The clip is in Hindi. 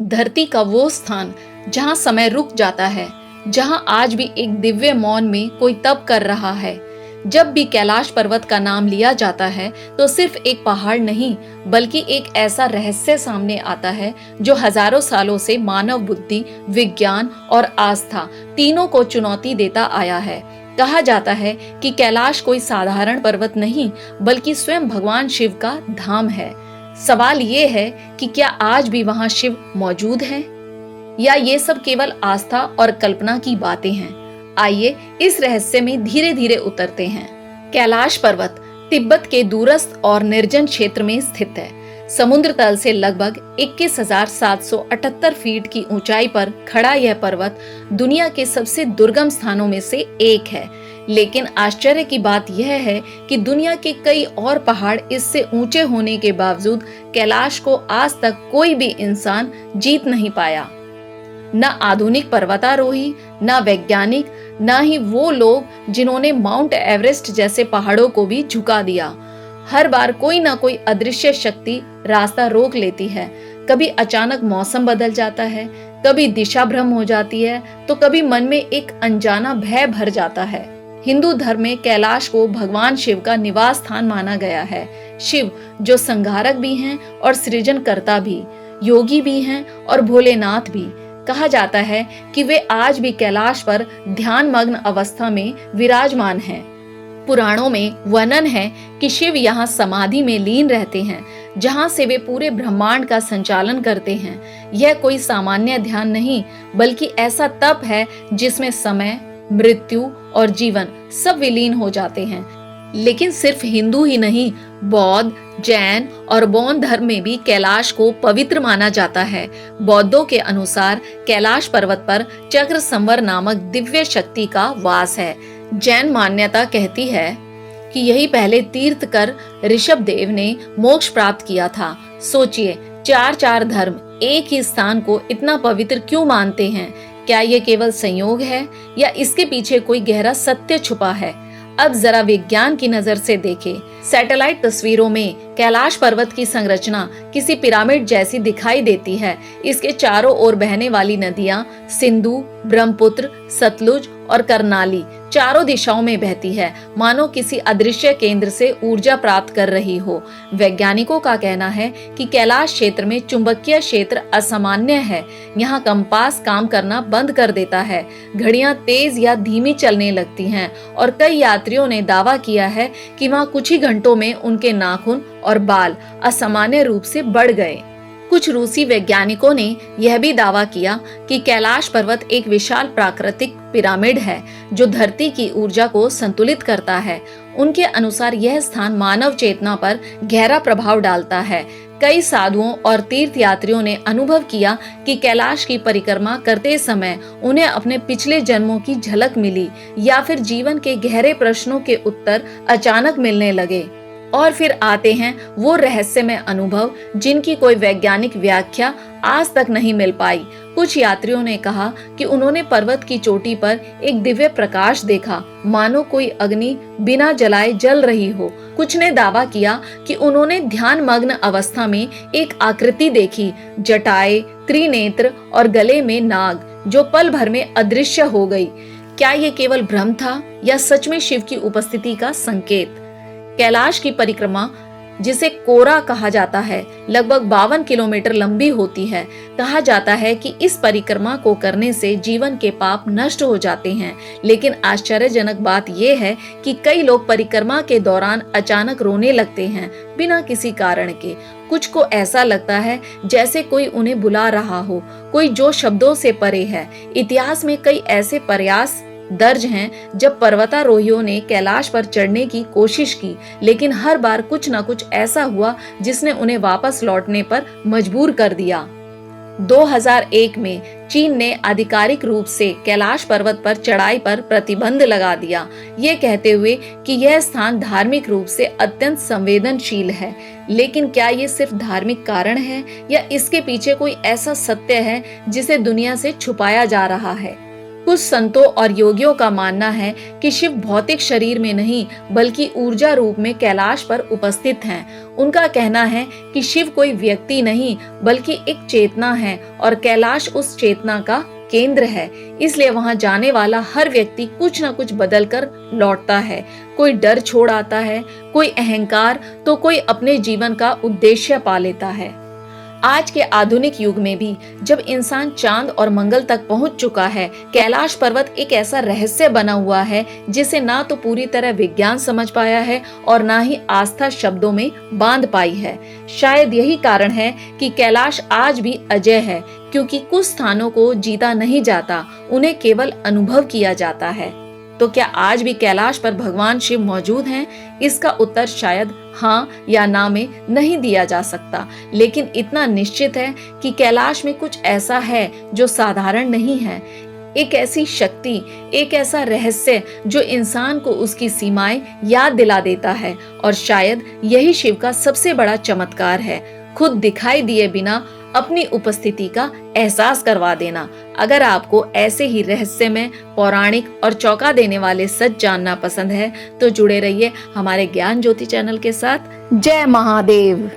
धरती का वो स्थान जहां समय रुक जाता है, जहां आज भी एक दिव्य मौन में कोई तप कर रहा है। जब भी कैलाश पर्वत का नाम लिया जाता है तो सिर्फ एक पहाड़ नहीं, बल्कि एक ऐसा रहस्य सामने आता है जो हजारों सालों से मानव बुद्धि, विज्ञान और आस्था तीनों को चुनौती देता आया है। कहा जाता है कि कैलाश कोई साधारण पर्वत नहीं, बल्कि स्वयं भगवान शिव का धाम है। सवाल ये है कि क्या आज भी वहां शिव मौजूद है, या ये सब केवल आस्था और कल्पना की बातें हैं। आइए इस रहस्य में धीरे धीरे उतरते हैं। कैलाश पर्वत तिब्बत के दूरस्थ और निर्जन क्षेत्र में स्थित है। समुद्र तल से लगभग 21,778 फीट की ऊंचाई पर खड़ा यह पर्वत दुनिया के सबसे दुर्गम स्थानों में से एक है। लेकिन आश्चर्य की बात यह है कि दुनिया के कई और पहाड़ इससे ऊंचे होने के बावजूद कैलाश को आज तक कोई भी इंसान जीत नहीं पाया। न आधुनिक पर्वतारोही, न वैज्ञानिक, न ही वो लोग जिन्होंने माउंट एवरेस्ट जैसे पहाड़ों को भी झुका दिया। हर बार कोई ना कोई अदृश्य शक्ति रास्ता रोक लेती है। कभी अचानक मौसम बदल जाता है, कभी दिशा भ्रम हो जाती है, तो कभी मन में एक अनजाना भय भर जाता है। हिंदू धर्म में कैलाश को भगवान शिव का निवास स्थान माना गया है। शिव जो संहारक भी हैं और सृजनकर्ता भी, योगी भी हैं और भोलेनाथ भी। कहा जाता है कि वे आज भी कैलाश पर ध्यान मग्न अवस्था में विराजमान हैं। पुराणों में वर्णन है कि शिव यहाँ समाधि में लीन रहते हैं, जहाँ से वे पूरे ब्रह्मांड का संचालन करते हैं। यह कोई सामान्य ध्यान नहीं, बल्कि ऐसा तप है जिसमें समय, मृत्यु और जीवन सब विलीन हो जाते हैं। लेकिन सिर्फ हिंदू ही नहीं, बौद्ध, जैन और बौद्ध धर्म में भी कैलाश को पवित्र माना जाता है। बौद्धों के अनुसार कैलाश पर्वत पर चक्र संवर नामक दिव्य शक्ति का वास है। जैन मान्यता कहती है कि यही पहले तीर्थ कर ऋषभ देव ने मोक्ष प्राप्त किया था। सोचिए, चार धर्म एक ही स्थान को इतना पवित्र क्यों मानते हैं? क्या ये केवल संयोग है या इसके पीछे कोई गहरा सत्य छुपा है? अब जरा विज्ञान की नजर से देखें। सैटेलाइट तस्वीरों में कैलाश पर्वत की संरचना किसी पिरामिड जैसी दिखाई देती है। इसके चारों ओर बहने वाली नदियां सिंधु, ब्रह्मपुत्र, सतलुज और करनाली चारों दिशाओं में बहती है, मानो किसी अदृश्य केंद्र से ऊर्जा प्राप्त कर रही हो। वैज्ञानिकों का कहना है कि कैलाश क्षेत्र में चुंबकीय क्षेत्र असामान्य है। यहाँ कंपास काम करना बंद कर देता है, घड़ियां तेज या धीमी चलने लगती हैं और कई यात्रियों ने दावा किया है कि वहाँ कुछ ही घंटों में उनके नाखून और बाल असामान्य रूप से बढ़ गए। कुछ रूसी वैज्ञानिकों ने यह भी दावा किया कि कैलाश पर्वत एक विशाल प्राकृतिक पिरामिड है जो धरती की ऊर्जा को संतुलित करता है। उनके अनुसार यह स्थान मानव चेतना पर गहरा प्रभाव डालता है। कई साधुओं और तीर्थ यात्रियों ने अनुभव किया कि कैलाश की परिक्रमा करते समय उन्हें अपने पिछले जन्मों की झलक मिली, या फिर जीवन के गहरे प्रश्नों के उत्तर अचानक मिलने लगे। और फिर आते हैं वो रहस्यमय अनुभव जिनकी कोई वैज्ञानिक व्याख्या आज तक नहीं मिल पाई। कुछ यात्रियों ने कहा कि उन्होंने पर्वत की चोटी पर एक दिव्य प्रकाश देखा, मानो कोई अग्नि बिना जलाए जल रही हो। कुछ ने दावा किया कि उन्होंने ध्यान मग्न अवस्था में एक आकृति देखी, जटाएं, त्रिनेत्र और गले में नाग, जो पल भर में अदृश्य हो गई। क्या ये केवल भ्रम था या सच में शिव की उपस्थिति का संकेत? कैलाश की परिक्रमा, जिसे कोरा कहा जाता है, लगभग 52 किलोमीटर लंबी होती है। कहा जाता है कि इस परिक्रमा को करने से जीवन के पाप नष्ट हो जाते हैं। लेकिन आश्चर्यजनक बात यह है कि कई लोग परिक्रमा के दौरान अचानक रोने लगते हैं, बिना किसी कारण के। कुछ को ऐसा लगता है जैसे कोई उन्हें बुला रहा हो, कोई जो शब्दों से परे है। इतिहास में कई ऐसे प्रयास दर्ज हैं जब पर्वतारोहियों ने कैलाश पर चढ़ने की कोशिश की, लेकिन हर बार कुछ न कुछ ऐसा हुआ जिसने उन्हें वापस लौटने पर मजबूर कर दिया। 2001 में चीन ने आधिकारिक रूप से कैलाश पर्वत पर चढ़ाई पर प्रतिबंध लगा दिया, ये कहते हुए कि यह स्थान धार्मिक रूप से अत्यंत संवेदनशील है। लेकिन क्या ये सिर्फ धार्मिक कारण है या इसके पीछे कोई ऐसा सत्य है जिसे दुनिया से छुपाया जा रहा है? कुछ संतों और योगियों का मानना है कि शिव भौतिक शरीर में नहीं बल्कि ऊर्जा रूप में कैलाश पर उपस्थित हैं। उनका कहना है कि शिव कोई व्यक्ति नहीं बल्कि एक चेतना है और कैलाश उस चेतना का केंद्र है। इसलिए वहां जाने वाला हर व्यक्ति कुछ न कुछ बदल कर लौटता है। कोई डर छोड़ आता है, कोई अहंकार, तो कोई अपने जीवन का उद्देश्य पा लेता है। आज के आधुनिक युग में भी जब इंसान चांद और मंगल तक पहुंच चुका है, कैलाश पर्वत एक ऐसा रहस्य बना हुआ है जिसे ना तो पूरी तरह विज्ञान समझ पाया है और ना ही आस्था शब्दों में बांध पाई है। शायद यही कारण है कि कैलाश आज भी अजय है, क्योंकि कुछ स्थानों को जीता नहीं जाता, उन्हें केवल अनुभव किया जाता है। तो क्या आज भी कैलाश पर भगवान शिव मौजूद हैं? इसका उत्तर शायद हाँ या ना में नहीं दिया जा सकता, लेकिन इतना निश्चित है कि कैलाश में कुछ ऐसा है जो साधारण नहीं है। एक ऐसी शक्ति, एक ऐसा रहस्य जो इंसान को उसकी सीमाएं याद दिला देता है, और शायद यही शिव का सबसे बड़ा चमत्कार है, खुद दिखाई दिए बिना अपनी उपस्थिति का एहसास करवा देना। अगर आपको ऐसे ही रहस्यमय, पौराणिक और चौंका देने वाले सच जानना पसंद है तो जुड़े रहिए हमारे ज्ञान ज्योति चैनल के साथ। जय महादेव।